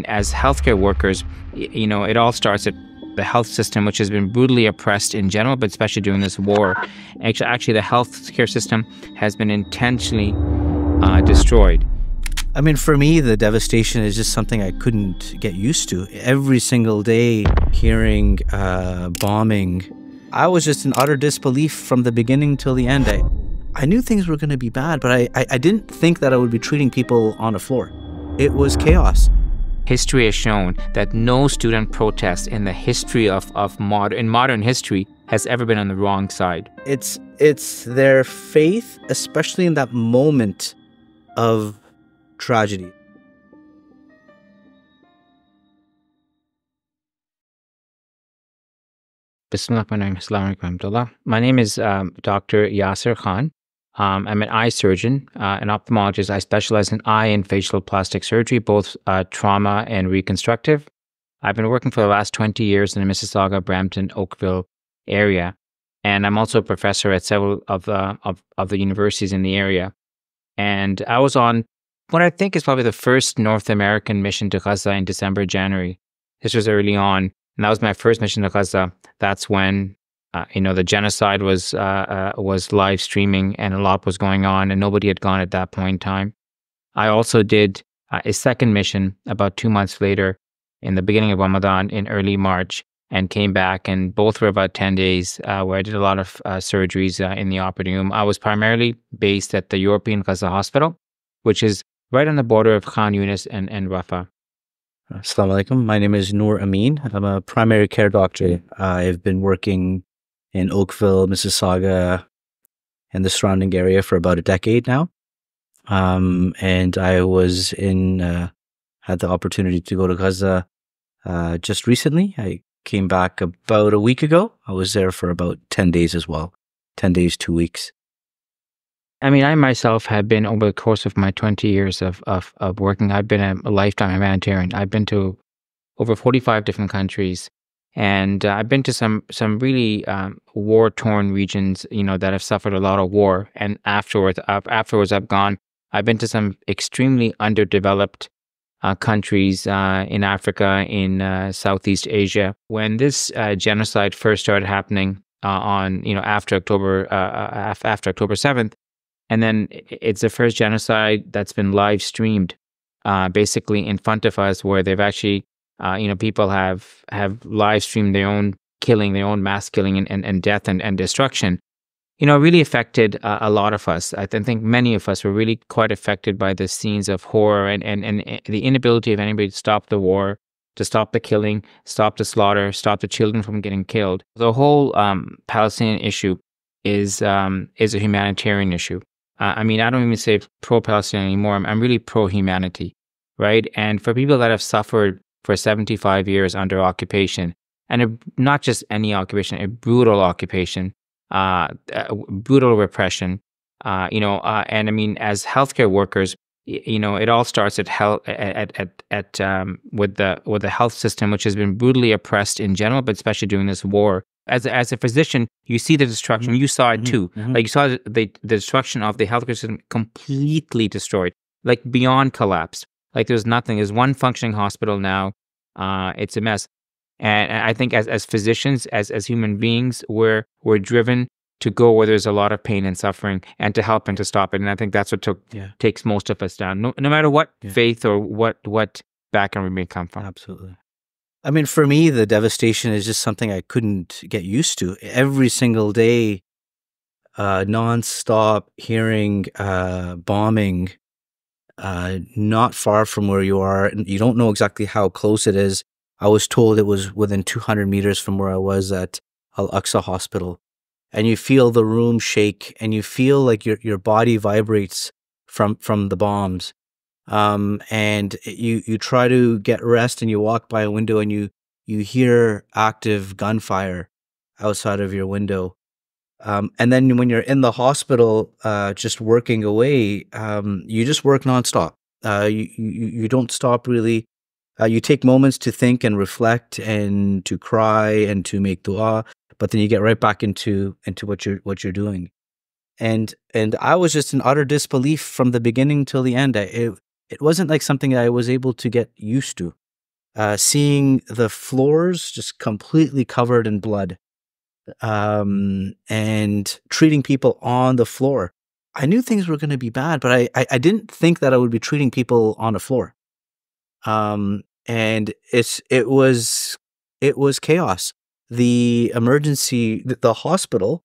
As healthcare workers, it all starts at the health system, which has been brutally oppressed in general, but especially during this war. Actually, the healthcare system has been intentionally destroyed. I mean, for me, the devastation is just something I couldn't get used to. Every single day, hearing bombing, I was just in utter disbelief from the beginning till the end. I knew things were going to be bad, but I didn't think that I would be treating people on the floor. It was chaos. History has shown that no student protest in the history of modern history has ever been on the wrong side. It's their faith, especially in that moment of tragedy. Bismillahirrahmanirrahim. My name is Dr. Yasir Khan. I'm an eye surgeon, an ophthalmologist. I specialize in eye and facial plastic surgery, both trauma and reconstructive. I've been working for the last 20 years in the Mississauga, Brampton, Oakville area, and I'm also a professor at several of the universities in the area. And I was on what I think is probably the first North American mission to Gaza in December, January. This was early on, and that was my first mission to Gaza. That's when the genocide was live streaming and a lot was going on, and nobody had gone at that point in time. I also did a second mission about 2 months later, in the beginning of Ramadan in early March, and came back, and both were about 10 days where I did a lot of surgeries in the operating room. I was primarily based at the European Gaza Hospital, which is right on the border of Khan Yunis and Rafah. Assalamu alaikum. My name is Noor Amin. I'm a primary care doctor. I've been working in Oakville, Mississauga, and the surrounding area for about a decade now. And I was had the opportunity to go to Gaza just recently. I came back about a week ago. I was there for about 10 days as well. 10 days, 2 weeks. I mean, I myself have been, over the course of my 20 years of working, I've been a lifetime humanitarian. I've been to over 45 different countries. And I've been to some really war-torn regions, that have suffered a lot of war. And afterwards, I've been to some extremely underdeveloped countries in Africa, in Southeast Asia. When this genocide first started happening after October 7th, and then it's the first genocide that's been live streamed, basically in front of us, where they've actually people have live streamed their own killing, their own mass killing and death and destruction. Really affected a lot of us. I think many of us were really quite affected by the scenes of horror and the inability of anybody to stop the war, to stop the killing, stop the slaughter, stop the children from getting killed. The whole Palestinian issue is a humanitarian issue. I mean, I don't even say pro-Palestinian anymore. I'm really pro-humanity, right? And for people that have suffered for 75 years under occupation, and not just any occupation, a brutal occupation, brutal repression, and I mean, as healthcare workers, it all starts at with the health system, which has been brutally oppressed in general, but especially during this war. As a physician, you see the destruction. You saw it too. Like, you saw the destruction of the healthcare system completely destroyed, like beyond collapse. Like, there's nothing. There's one functioning hospital now. It's a mess. And I think as physicians, as human beings, we're driven to go where there's a lot of pain and suffering, and to help and to stop it. And I think that's what takes most of us down, no matter what faith or what background we may come from. Absolutely. I mean, for me, the devastation is just something I couldn't get used to. Every single day, nonstop hearing bombing, not far from where you are. You don't know exactly how close it is. I was told it was within 200 meters from where I was at Al-Aqsa Hospital. And you feel the room shake, and you feel like your body vibrates from the bombs. And you try to get rest, and you walk by a window, and you hear active gunfire outside of your window. And then when you're in the hospital, just working away, you just work nonstop. You don't stop really. You take moments to think and reflect and to cry and to make dua, but then you get right back into what you're doing. And I was just in utter disbelief from the beginning till the end. it wasn't like something I was able to get used to. Seeing the floors just completely covered in blood, and treating people on the floor. I knew things were going to be bad, but I didn't think that I would be treating people on the floor. And it was chaos. The hospital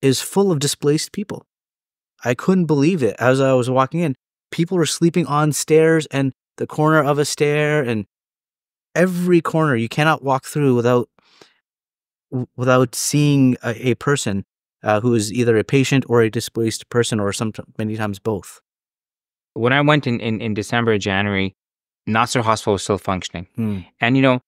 is full of displaced people. I couldn't believe it. As I was walking in, people were sleeping on stairs and the corner of a stair, and every corner you cannot walk through without seeing a person who is either a patient or a displaced person, or many times both. When I went in December, January, Nasser Hospital was still functioning. And,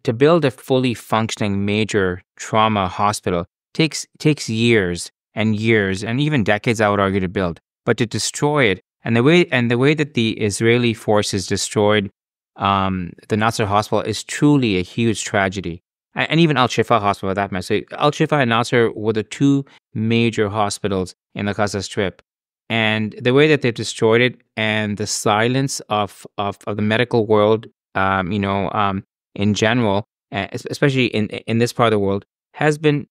to build a fully functioning major trauma hospital takes years and years and even decades, I would argue, to build. But to destroy it, and the way that the Israeli forces destroyed the Nasser Hospital is truly a huge tragedy. And even Al-Shifa Hospital, for that matter. So Al-Shifa and Nasser were the two major hospitals in the Gaza Strip. And the way that they destroyed it, and the silence of the medical world, in general, especially in this part of the world, has been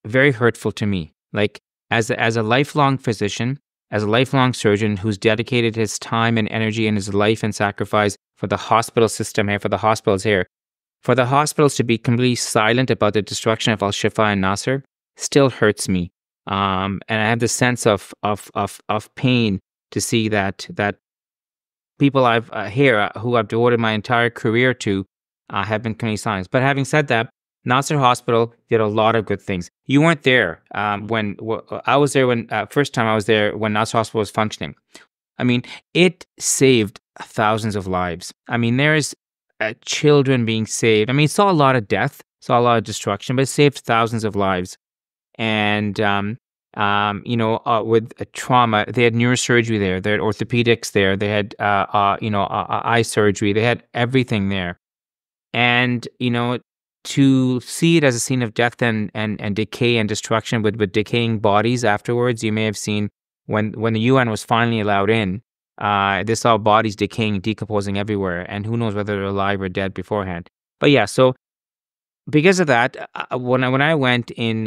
very hurtful to me. Like, as a lifelong physician, as a lifelong surgeon who's dedicated his time and energy and his life and sacrifice for the hospital system here, for the hospitals here, for the hospitals to be completely silent about the destruction of Al-Shifa and Nasser still hurts me. And I have this sense of pain to see that people I've who I've devoted my entire career to have been completely silent. But having said that, Nasser Hospital did a lot of good things. You weren't there when I was there when first time I was there when Nasser Hospital was functioning. I mean, it saved thousands of lives. I mean, there's children being saved. I mean, it saw a lot of death, saw a lot of destruction, but it saved thousands of lives. And with trauma, they had neurosurgery there, they had orthopedics there, they had eye surgery, they had everything there. And to see it as a scene of death and decay and destruction with decaying bodies afterwards. You may have seen when the UN was finally allowed in, they saw bodies decaying, decomposing everywhere, and who knows whether they're alive or dead beforehand. But yeah, so because of that, when I went in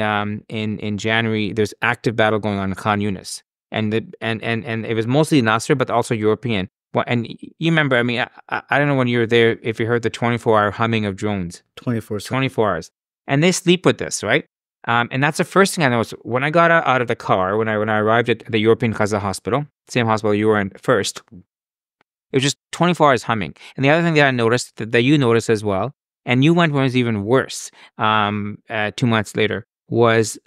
January, there's active battle going on in Khan Yunis, and it was mostly Nasser, but also European. Well, and you remember, I mean, I don't know when you were there, if you heard the 24-hour humming of drones. 24 hours. And they sleep with this, right? And that's the first thing I noticed. When I got out of the car, when I arrived at the European Gaza hospital, same hospital you were in first, it was just 24 hours humming. And the other thing that I noticed, that you noticed as well, and you went when it was even worse 2 months later, was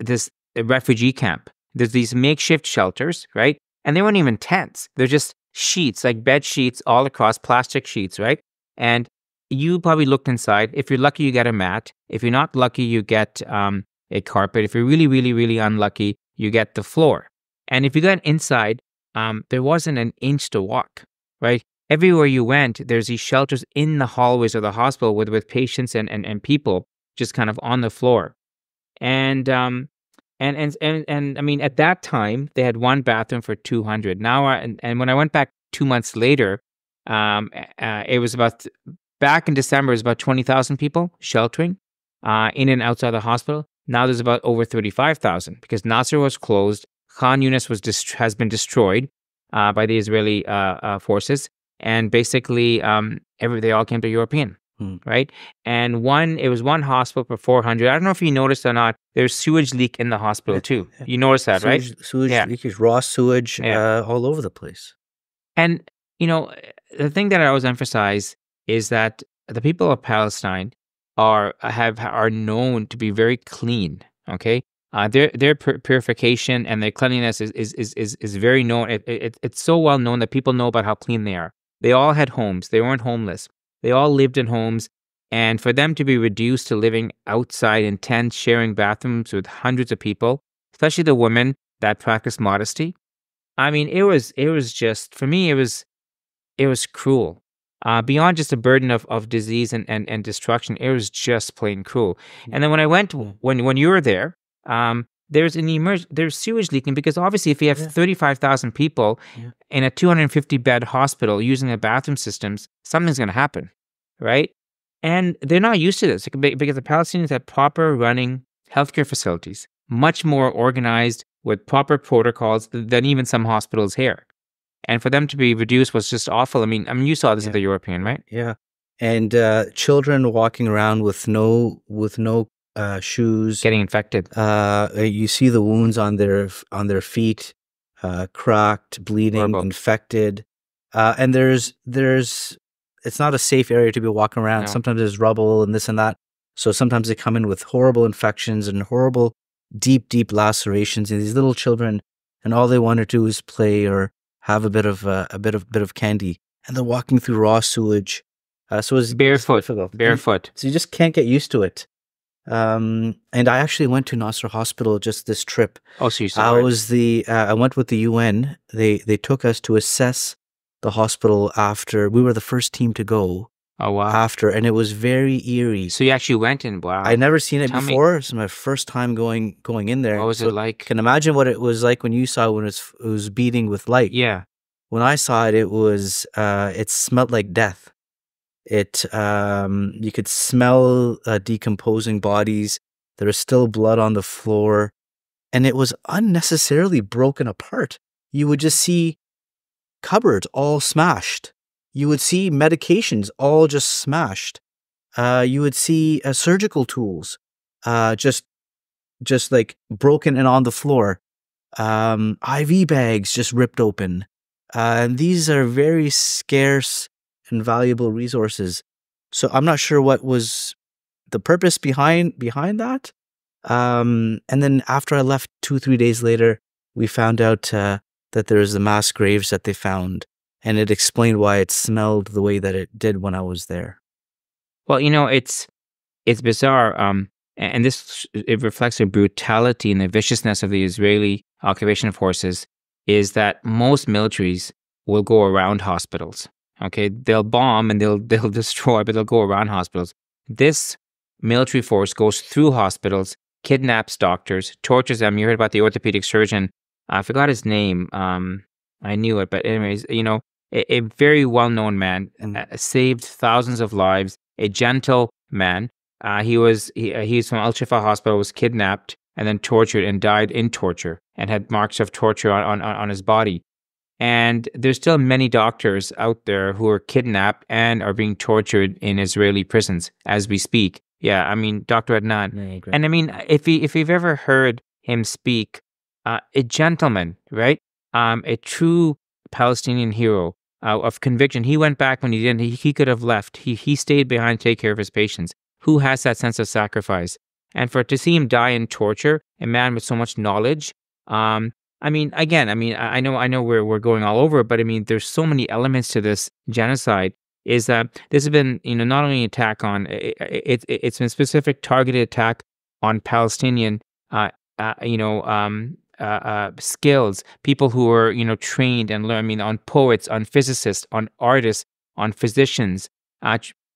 this refugee camp. There's these makeshift shelters, right? And they weren't even tents. They're just sheets, like bed sheets all across, plastic sheets, right? And you probably looked inside. If you're lucky, you get a mat. If you're not lucky, you get a carpet. If you're really, really, really unlucky, you get the floor. And if you got inside, there wasn't an inch to walk, right? Everywhere you went, there's these shelters in the hallways of the hospital with patients and people just kind of on the floor. And I mean, at that time, they had one bathroom for 200. Now, and when I went back 2 months later, it was back in December, it was about 20,000 people sheltering in and outside the hospital. Now there's about over 35,000 because Nasser was closed. Khan Yunis has been destroyed by the Israeli forces. And basically, they all came to European. Right? And it was one hospital for 400. I don't know if you noticed or not, there's sewage leak in the hospital too. You noticed that, right? Sewage leakage, raw sewage all over the place. And, the thing that I always emphasize is that the people of Palestine are known to be very clean, okay? Their purification and their cleanliness is very known. It's so well known that people know about how clean they are. They all had homes. They weren't homeless. They all lived in homes, and for them to be reduced to living outside in tents, sharing bathrooms with hundreds of people, especially the women that practice modesty, I mean, it was just, for me, it was cruel. Beyond just a burden of disease and destruction, it was just plain cruel. And then when I went, when you were there, there's sewage leaking, because obviously if you have 35,000 people in a 250-bed hospital using the bathroom systems, something's going to happen, right? And they're not used to this because the Palestinians have proper running healthcare facilities, much more organized with proper protocols than even some hospitals here. And for them to be reduced was just awful. I mean, you saw this at the European, right? Yeah. And children walking around with no shoes, getting infected. You see the wounds on their feet, cracked, bleeding, Horrible. infected. And there's it's not a safe area to be walking around. No. Sometimes there's rubble and this and that. So sometimes they come in with horrible infections and horrible, deep lacerations. And these little children, and all they want to do is play or have a bit of candy, and they're walking through raw sewage. So it's barefoot. So you just can't get used to it. And I actually went to Nasser Hospital just this trip. Oh, so you saw it? I went with the UN. They took us to assess the hospital after we were the first team to go. Oh, wow. After, and it was very eerie. So you actually went in? Wow. I'd never seen it before. It's my first time going in there. What was it like? Can imagine what it was like when you saw it when it was beating with light. Yeah. When I saw it, it smelled like death. You could smell decomposing bodies. There was still blood on the floor, and it was unnecessarily broken apart. You would just see cupboards all smashed. You would see medications all just smashed. You would see surgical tools just like broken and on the floor. IV bags just ripped open. And these are very scarce and valuable resources. So I'm not sure what was the purpose behind that. And then after I left 2-3 days later, we found out that there's the mass graves that they found, and it explained why it smelled the way that it did when I was there. Well, it's bizarre, and it reflects the brutality and the viciousness of the Israeli occupation forces. Is that most militaries will go around hospitals. Okay, they'll bomb and they'll destroy, but they'll go around hospitals. This military force goes through hospitals, kidnaps doctors, tortures them. You heard about the orthopedic surgeon. I forgot his name. I knew it, but anyways, a very well-known man, saved thousands of lives. A gentle man. He's from Al Shifa Hospital. Was kidnapped and then tortured and died in torture and had marks of torture on his body. And there's still many doctors out there who are kidnapped and are being tortured in Israeli prisons as we speak. Yeah, Dr. Adnan. And if you've ever heard him speak, a gentleman, right? A true Palestinian hero of conviction. He went back when he didn't. He could have left. He stayed behind to take care of his patients. Who has that sense of sacrifice? And to see him die in torture, a man with so much knowledge. I know we're going all over it, but there's so many elements to this genocide. Is that this has been, not only an attack on it's been a specific targeted attack on Palestinian, skills, people who are trained and learn. On poets, on physicists, on artists, on physicians.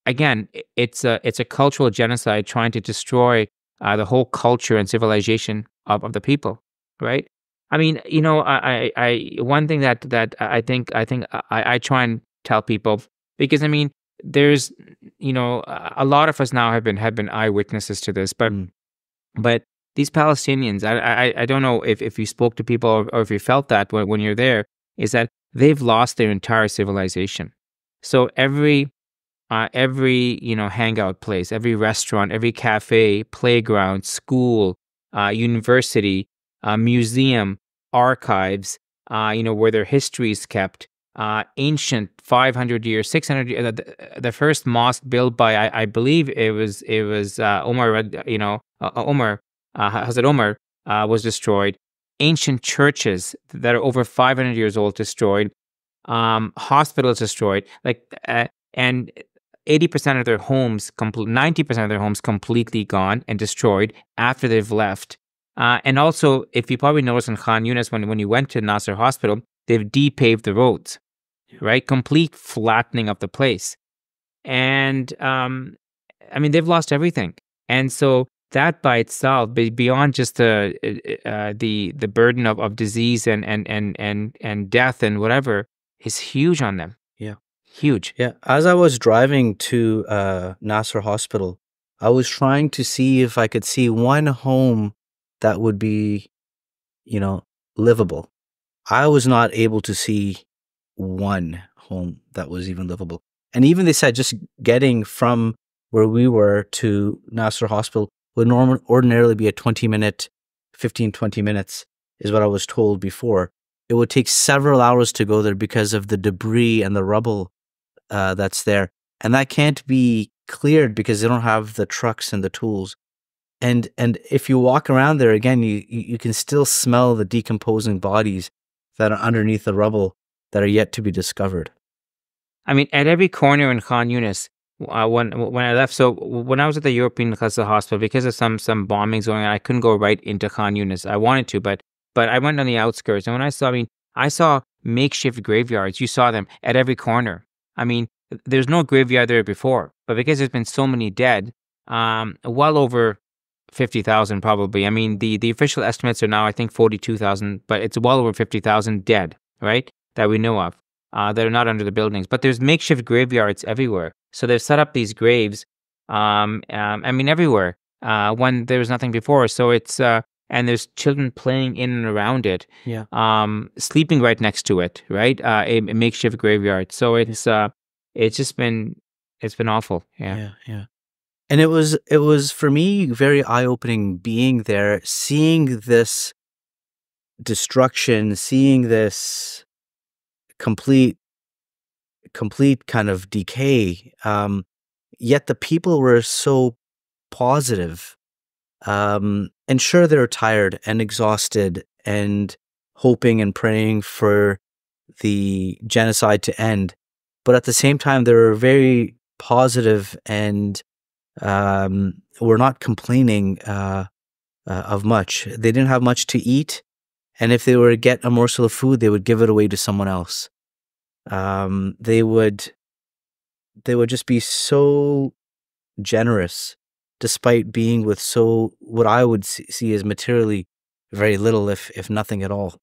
Again, it's a cultural genocide trying to destroy the whole culture and civilization of the people, right? One thing that I think I try and tell people, because there's a lot of us now have been eyewitnesses to this, but these Palestinians, I don't know if you spoke to people or if you felt that when you're there, is that they've lost their entire civilization. So every hangout place, every restaurant, every cafe, playground, school, university, museum, archives, where their history is kept, ancient 500 years, 600 years, the first mosque built by, I believe it was Hazrat Omar, was destroyed. Ancient churches that are over 500 years old destroyed. Hospitals destroyed. And 80% of their homes, 90% of their homes completely gone and destroyed after they've left. And also, if you probably noticed in Khan Yunis, when you went to Nasser Hospital, they've depaved the roads, right? Complete flattening of the place. And, they've lost everything. And so that by itself, beyond just the burden of disease and death and whatever, is huge on them. Yeah. Huge. Yeah. As I was driving to Nasser Hospital, I was trying to see if I could see one home that would be, livable. I was not able to see one home that was even livable. And even they said just getting from where we were to Nasser Hospital would ordinarily be a 20-minute, 15, 20 minutes is what I was told before. It would take several hours to go there because of the debris and the rubble that's there. And that can't be cleared because they don't have the trucks and the tools. And if you walk around there again, you can still smell the decomposing bodies that are underneath the rubble that are yet to be discovered. I mean, at every corner in Khan Yunis, when I left, so when I was at the European Gaza hospital, because of some bombings going on, I couldn't go right into Khan Yunis. I wanted to, but I went on the outskirts, and when I saw makeshift graveyards. You saw them at every corner. I mean, there's no graveyard there before, but because there's been so many dead, well over 50,000 probably. I mean, the official estimates are now, I think, 42,000, but it's well over 50,000 dead, right, that we know of, that are not under the buildings. But there's makeshift graveyards everywhere. So they've set up these graves, I mean, everywhere, when there was nothing before. So it's, and there's children playing in and around it, Yeah. sleeping right next to it, right, a makeshift graveyard. So it's just been, it's been awful. Yeah. Yeah. And it was for me very eye-opening being there, seeing this destruction, seeing this complete kind of decay. Yet the people were so positive. And sure, they're tired and exhausted and hoping and praying for the genocide to end. But at the same time, they were very positive and were not complaining of much. They didn't have much to eat. And if they were to get a morsel of food, they would give it away to someone else. They would just be so generous, despite being with what I would see as materially very little, if nothing at all.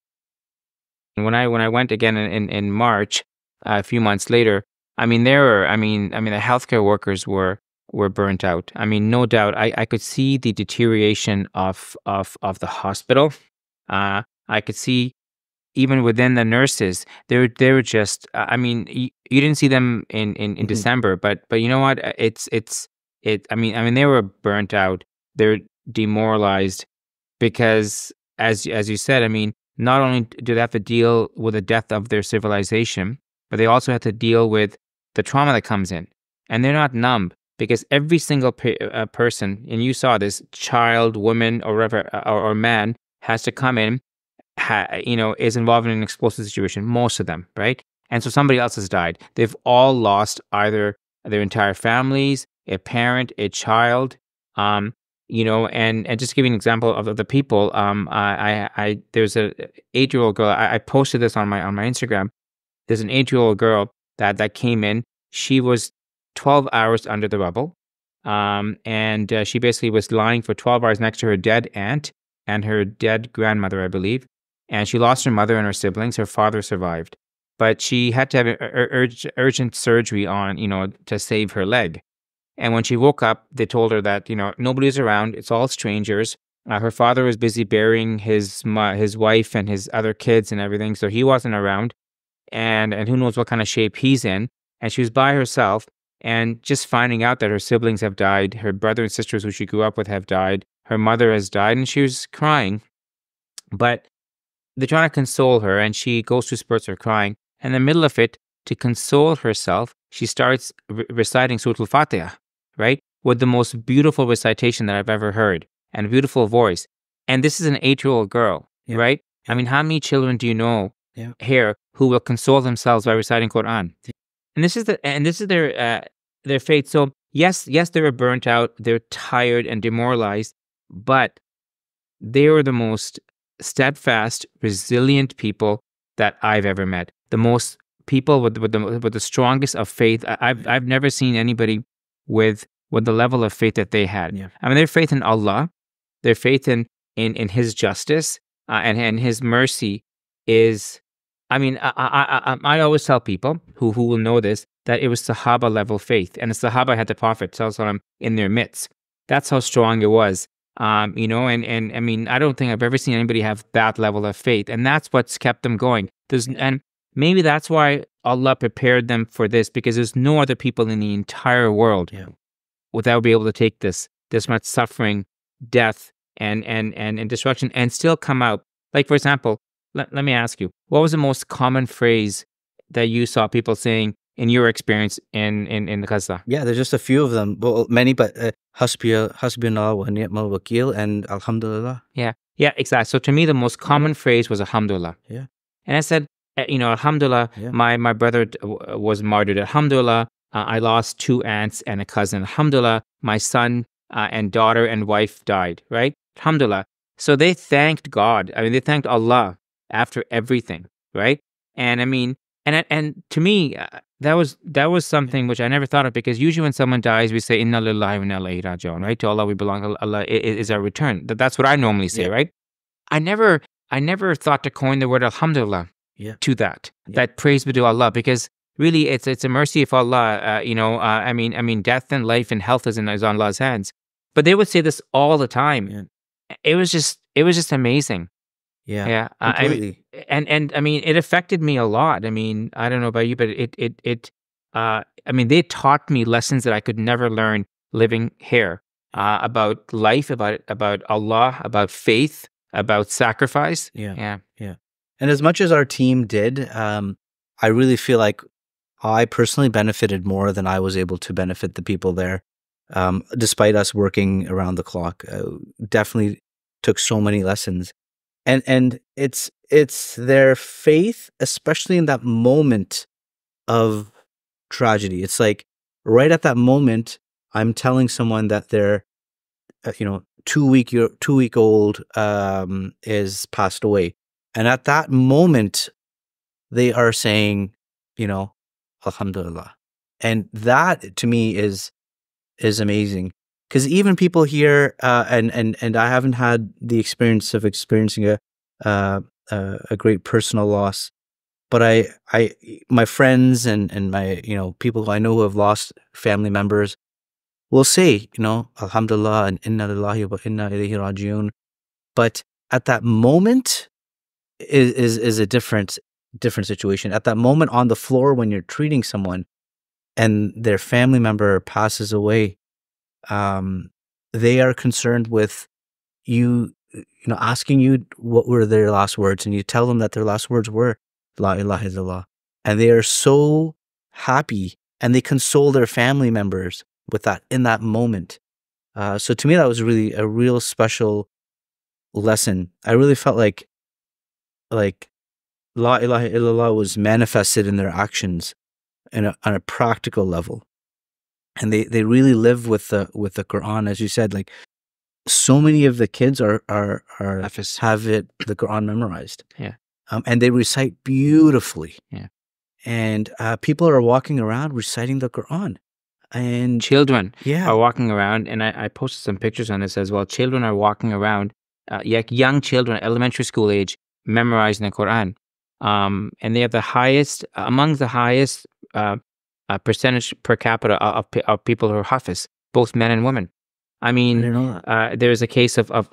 When I went again in March, a few months later, I mean, the healthcare workers were burnt out. I mean, no doubt, I could see the deterioration of the hospital. I could see even within the nurses, they were just. I mean, you didn't see them in December, but you know what? I mean, they were burnt out. They're demoralized because, as you said, I mean, not only do they have to deal with the death of their civilization, but they also have to deal with the trauma that comes in, and they're not numb because every single person, and you saw this, child, woman, or whatever, or man, has to come in, is involved in an explosive situation. Most of them, right? And so somebody else has died. They've all lost either their entire families, a parent, a child, and just to give you an example of the people, there's a 8-year-old girl. I posted this on my Instagram. There's an 8-year-old girl that came in. She was 12 hours under the rubble, and she basically was lying for 12 hours next to her dead aunt and her dead grandmother, I believe. And she lost her mother and her siblings. Her father survived, but she had to have urgent surgery on, to save her leg. And when she woke up, they told her that, nobody's around. It's all strangers. Her father was busy burying his wife and his other kids and everything, so he wasn't around. And who knows what kind of shape he's in. And she was by herself, and just finding out that her siblings have died, her brother and sisters who she grew up with have died, her mother has died, and she was crying. But they're trying to console her, and she goes through spurts of crying. And in the middle of it, to console herself, she starts reciting Surah Al-Fatiha, right? With the most beautiful recitation that I've ever heard, and a beautiful voice. And this is an 8-year-old girl, right? I mean, how many children do you know here who will console themselves by reciting Quran? And this is their fate. So yes, they were burnt out, they're tired and demoralized, but they were the most steadfast, resilient people that I've ever met. The most people with the strongest of faith. I've never seen anybody with with the level of faith that they had. Yeah. I mean, their faith in Allah, their faith in His justice and His mercy is. I mean, I always tell people who will know this that it was Sahaba level faith, and the Sahaba had the Prophet sallallahu alaihi wasallam in their midst. That's how strong it was. You know, and I mean, I don't think I've ever seen anybody have that level of faith, and that's what's kept them going. And maybe that's why Allah prepared them for this, because there's no other people in the entire world that would be able to take this much suffering, death, and destruction, and still come out. Like, for example, let me ask you, what was the most common phrase that you saw people saying in your experience in Gaza? Yeah, there's just a few of them. Well, many, but hasbuna wa ni'mal wakil and alhamdulillah. Yeah, exactly. So to me, the most common phrase was alhamdulillah. Yeah. And I said, you know, alhamdulillah, my brother was martyred. Alhamdulillah, I lost 2 aunts and a cousin. Alhamdulillah, my son and daughter and wife died, right? Alhamdulillah. So they thanked God. I mean, they thanked Allah after everything, right? And I mean, and to me, that was something which I never thought of, because usually when someone dies, we say inna lillahi wa inna ilaihi raji'un, right? To Allah we belong. Allah is our return. That's what I normally say, right? I never thought to coin the word alhamdulillah to that. That praise be to Allah, because really it's a mercy of Allah. You know, I mean, death and life and health is on Allah's hands. But they would say this all the time. Yeah. It was just amazing. Yeah. Completely. And I mean, it affected me a lot. I mean, I don't know about you, but I mean, they taught me lessons that I could never learn living here, about life, about Allah, about faith, about sacrifice. Yeah. And as much as our team did, I really feel like I personally benefited more than I was able to benefit the people there. Despite us working around the clock, definitely took so many lessons. And it's their faith, especially in that moment of tragedy. It's like right at that moment, I'm telling someone that their 2-week-old is passed away, and at that moment, they are saying, you know, alhamdulillah, and that to me is amazing. Because even people here, and I haven't had the experience of experiencing a great personal loss, but my friends and my people who I know who have lost family members will say, you know, alhamdulillah and inna lillahi wa inna ilaihi raji'un. But at that moment is a different situation. At that moment on the floor when you're treating someone and their family member passes away, they are concerned with you know, asking you what were their last words, and you tell them that their last words were La ilaha illallah, and they are so happy, and they console their family members with that in that moment. So to me, that was really a real special lesson. I really felt like La ilaha illallah was manifested in their actions on a practical level. And they really live with the Quran, as you said. Like, so many of the kids have the Quran memorized. Yeah. And they recite beautifully. Yeah. And people are walking around reciting the Quran. And children are walking around, and I posted some pictures on this as well. Children are walking around, young children, elementary school age, memorizing the Quran. And they have the highest, among the highest percentage per capita of people who are hafiz, both men and women. I mean, there's a case of the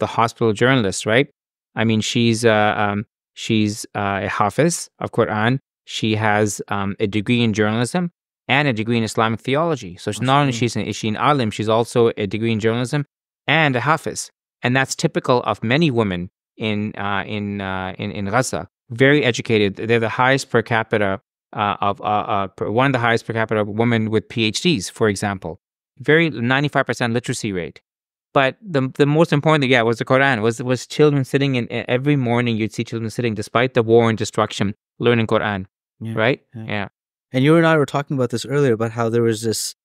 hospital journalist, right? I mean, she's a hafiz of Quran. She has a degree in journalism and a degree in Islamic theology. So not only is she an alim, she's also a degree in journalism and a hafiz. And that's typical of many women in Gaza. Very educated. They're the highest per capita one of the highest per capita women with PhDs, for example. 95% literacy rate. But the most important thing, was the Quran. Was children sitting in every morning. You'd see children sitting, despite the war and destruction, learning Quran. Right? Yeah. And you and I were talking about this earlier, about how there was this,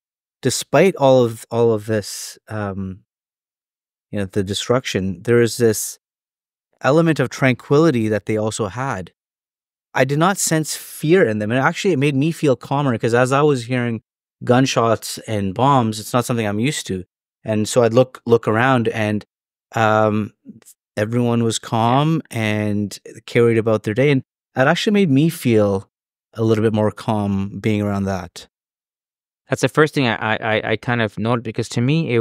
despite all of this, the destruction, there is this element of tranquility that they also had. I did not sense fear in them, and actually, it made me feel calmer, because as I was hearing gunshots and bombs, it's not something I'm used to. And so I'd look around, and um, everyone was calm and carried about their day, and that actually made me feel a little bit more calm being around that. That's the first thing I kind of noted, because to me I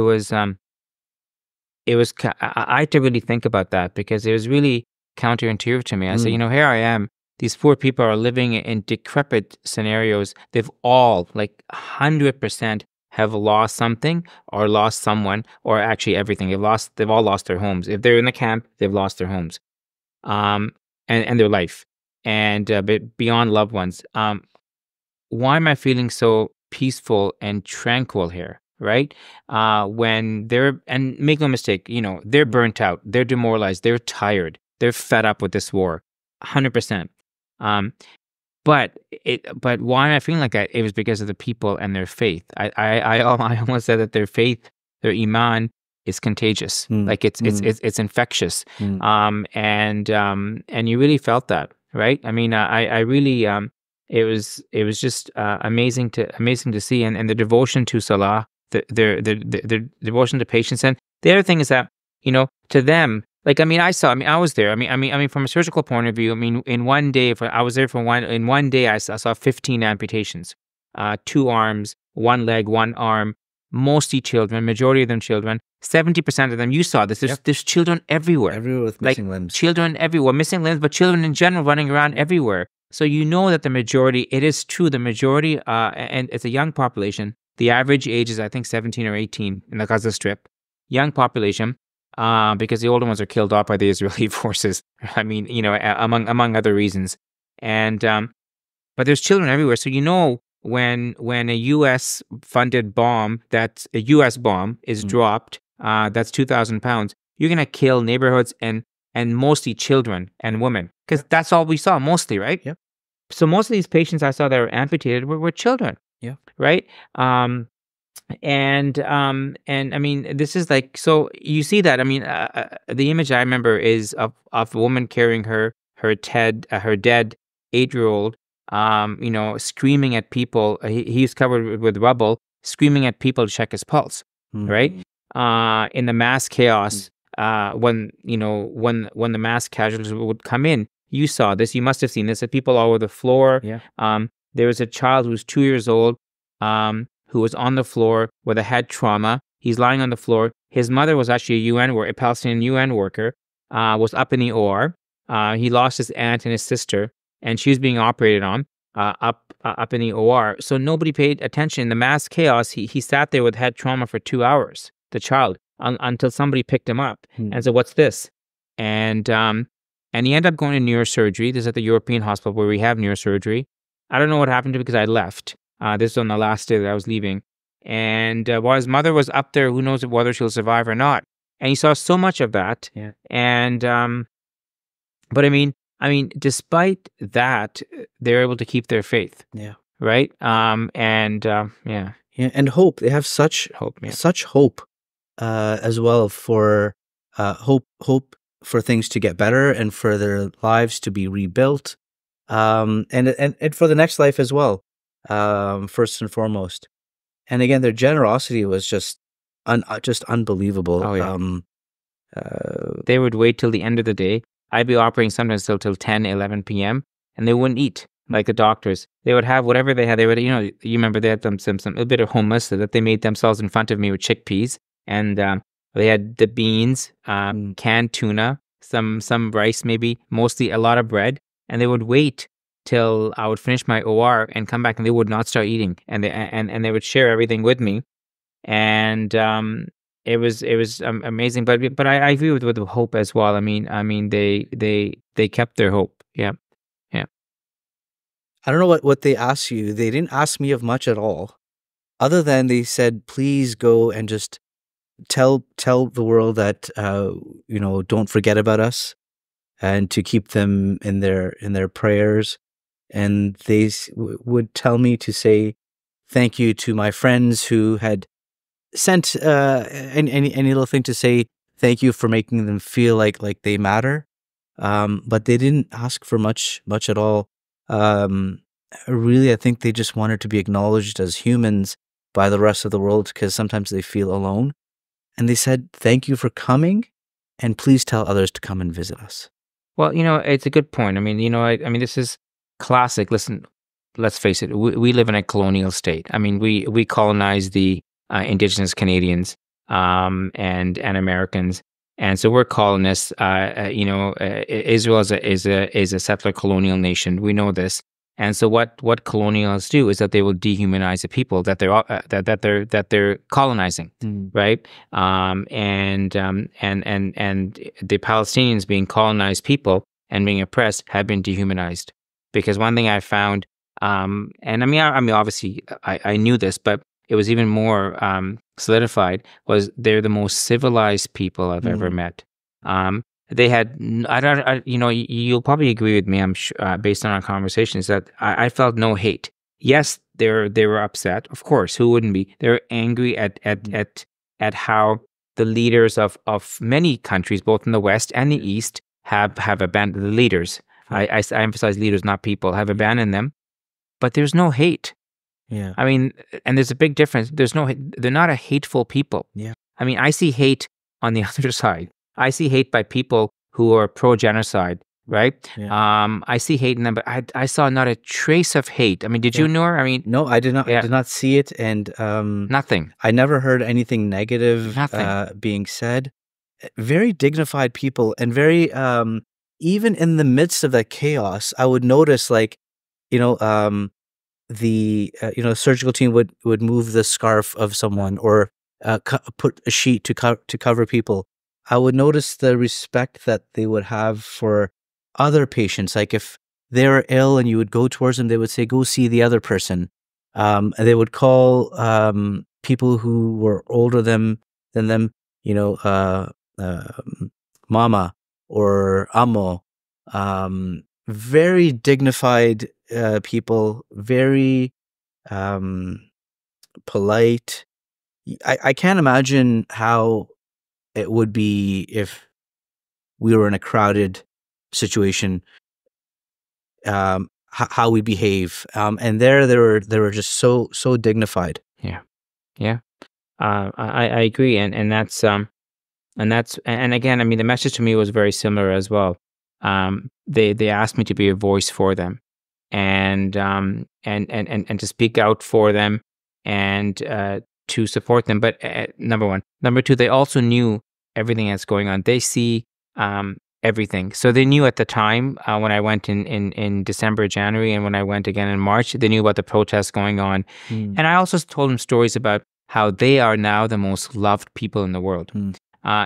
had to really think about that, because it was really counterintuitive to me. I said, here I am. These poor people are living in decrepit scenarios. They've all, like 100%, have lost something or lost someone, or actually everything. They've all lost their homes. If they're in the camp, they've lost their homes, and their life, and but beyond loved ones. Why am I feeling so peaceful and tranquil here? Right? When and make no mistake, they're burnt out, they're demoralized, they're tired, they're fed up with this war, 100%. But why am I feeling like that? It was because of the people and their faith. I almost said that their faith, their iman, is contagious. Like it's infectious. And you really felt that, right? I mean, I really it was just amazing to see, and the devotion to Salah, their devotion to patience. And the other thing is that, to them, like, I was there. I mean, from a surgical point of view, in one day, in one day, I saw 15 amputations, 2 arms, 1 leg, 1 arm, mostly children, majority of them children. 70% of them, you saw this. There's children everywhere. Everywhere with missing limbs. Children everywhere, missing limbs, but children in general running around everywhere. So that the majority, it is true, the majority, and it's a young population. The average age is, I think, 17 or 18 in the Gaza Strip. Young population. Because the older ones are killed off by the Israeli forces. I mean, among other reasons. And but there's children everywhere. So when a U.S. funded bomb, that's a U.S. bomb, is dropped, that's 2,000 pounds. You're gonna kill neighborhoods and mostly children and women, because that's all we saw mostly, right? Yep. So most of these patients I saw that were amputated were children. Yeah. Right. And I mean, this is like, so you see that. I mean, the image I remember is of a woman carrying her dead 8-year-old, screaming at people. He's covered with rubble, screaming at people to check his pulse, right? In the mass chaos, when the mass casualties would come in, you saw this. You must have seen this. That people all over the floor. Yeah. There was a child who was 2 years old, who was on the floor with a head trauma. He's lying on the floor. His mother was actually a Palestinian UN worker, was up in the OR. He lost his aunt and his sister, and she was being operated on, up in the OR. So nobody paid attention. In the mass chaos, he sat there with head trauma for 2 hours, the child, until somebody picked him up and said, "What's this?" And he ended up going to neurosurgery. This is at the European hospital where we have neurosurgery. I don't know what happened to him because I left. This was on the last day that I was leaving. And while his mother was up there, who knows whether she'll survive or not. And he saw so much of that. Yeah. And, but I mean, despite that, they're able to keep their faith. Yeah. Right. Yeah. Yeah. And hope. They have such hope. Yeah. Such hope, as well, for hope for things to get better and for their lives to be rebuilt, and for the next life as well. First and foremost, and again, their generosity was just unbelievable. Oh, yeah. They would wait till the end of the day. I'd be operating sometimes till 10, 11 p.m. and they wouldn't eat like the doctors. They would have whatever they had. They would, you remember they had some a bit of hummus that they made themselves in front of me with chickpeas, and they had the beans, canned tuna, some rice, maybe, mostly a lot of bread, and they would wait till I would finish my OR and come back, and they would not start eating, and they would share everything with me, and it was amazing. But I agree with the hope as well. I mean they kept their hope. Yeah. I don't know what they asked you. They didn't ask me of much at all, other than they said, "Please go and just tell the world that don't forget about us, and to keep them in their prayers." And they would tell me to say thank you to my friends who had sent any little thing to say thank you for making them feel like they matter. But they didn't ask for much at all. Really, I think they just wanted to be acknowledged as humans by the rest of the world because sometimes they feel alone. And they said, thank you for coming, and please tell others to come and visit us. Well, it's a good point. I mean, I mean, this is classic. Listen, let's face it. We live in a colonial state. I mean, we colonized the Indigenous Canadians and Americans, and so we're colonists. Israel is a settler colonial nation. We know this. And so what colonialists do is that they will dehumanize the people that they're colonizing, right? And the Palestinians, being colonized people and being oppressed, have been dehumanized. Because one thing I found, and I mean obviously I knew this, but it was even more solidified, was they're the most civilized people I've ever met. They had, you'll probably agree with me, I'm sure, based on our conversations, that I felt no hate. Yes, they were upset, of course. Who wouldn't be? They were angry at how the leaders of many countries, both in the West and the East, have abandoned the leaders. I emphasize leaders, not people. Have abandoned them, but there's no hate. Yeah. I mean, and there's a big difference. They're not a hateful people. Yeah. I mean, I see hate on the other side. I see hate by people who are pro-genocide, right? Yeah. I see hate in them, but I saw not a trace of hate. I mean, did you, Noor? I mean, no, I did not. Yeah. I did not see it, and nothing. I never heard anything negative being said. Very dignified people, and very even in the midst of that chaos, I would notice, like, the surgical team would move the scarf of someone, or put a sheet to cover people. I would notice the respect that they would have for other patients. Like if they were ill and you would go towards them, they would say, "Go see the other person." And they would call people who were older than them, mama or amo. Very dignified people, very polite. I can't imagine how it would be if we were in a crowded situation, how we behave. And they were just so dignified. Yeah. I agree, and again, I mean, the message to me was very similar as well. They asked me to be a voice for them, and to speak out for them, and to support them. But number one, number two, they also knew everything that's going on. They see everything, so they knew at the time when I went in December, January, and when I went again in March, they knew about the protests going on. And I also told them stories about how they are now the most loved people in the world.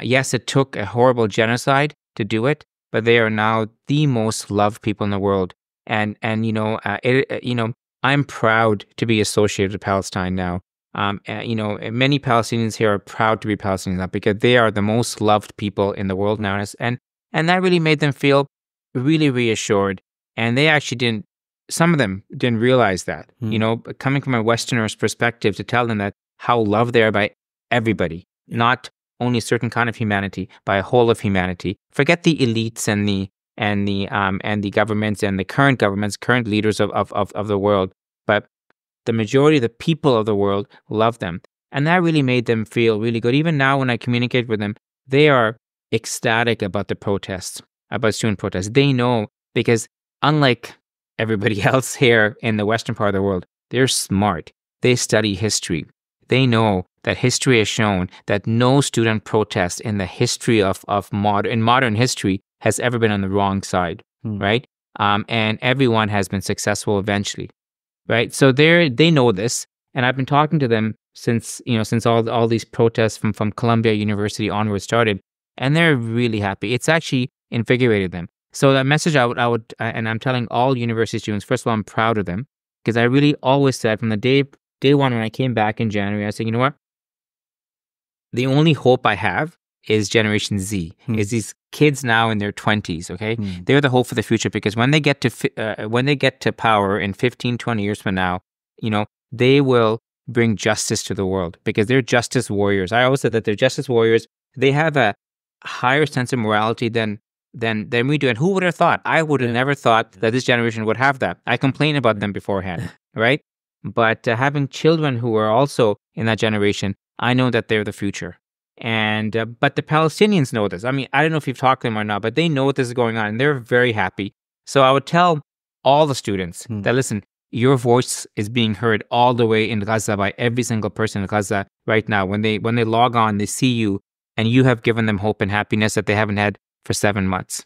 Yes, it took a horrible genocide to do it, but they are now the most loved people in the world. And I'm proud to be associated with Palestine now. Many Palestinians here are proud to be Palestinians now because they are the most loved people in the world now, and that really made them feel really reassured. And they actually some of them didn't realize that. Coming from a Westerner's perspective, to tell them that how loved they are by everybody, not only a certain kind of humanity, by a whole of humanity. Forget the elites and the governments and the current leaders of the world, but the majority of the people of the world love them. And that really made them feel really good. Even now when I communicate with them, they are ecstatic about the protests, about student protests. They know, because unlike everybody else here in the Western part of the world, they're smart. They study history. They know that history has shown that no student protest in the history of modern history has ever been on the wrong side, right? And everyone has been successful eventually, right? So they know this, and I've been talking to them since all these protests from Columbia University onward started, and they're really happy. It's actually invigorated them. So that message I would, and I'm telling all university students, first of all, I'm proud of them, because I really always said from the day one when I came back in January, I said, you know what? The only hope I have is Generation Z, is these kids now in their 20s, okay? They're the hope for the future, because when they get to power in 15, 20 years from now, they will bring justice to the world, because they're justice warriors. I always said that they're justice warriors. They have a higher sense of morality than we do. And who would have thought? I would have never thought that this generation would have that. I complain about them beforehand, right? But having children who are also in that generation, I know that they're the future. And but the Palestinians know this. I mean, I don't know if you've talked to them or not, but they know what this is going on, and they're very happy. So I would tell all the students that, listen, your voice is being heard all the way in Gaza by every single person in Gaza right now. When they log on, they see you, and you have given them hope and happiness that they haven't had for 7 months.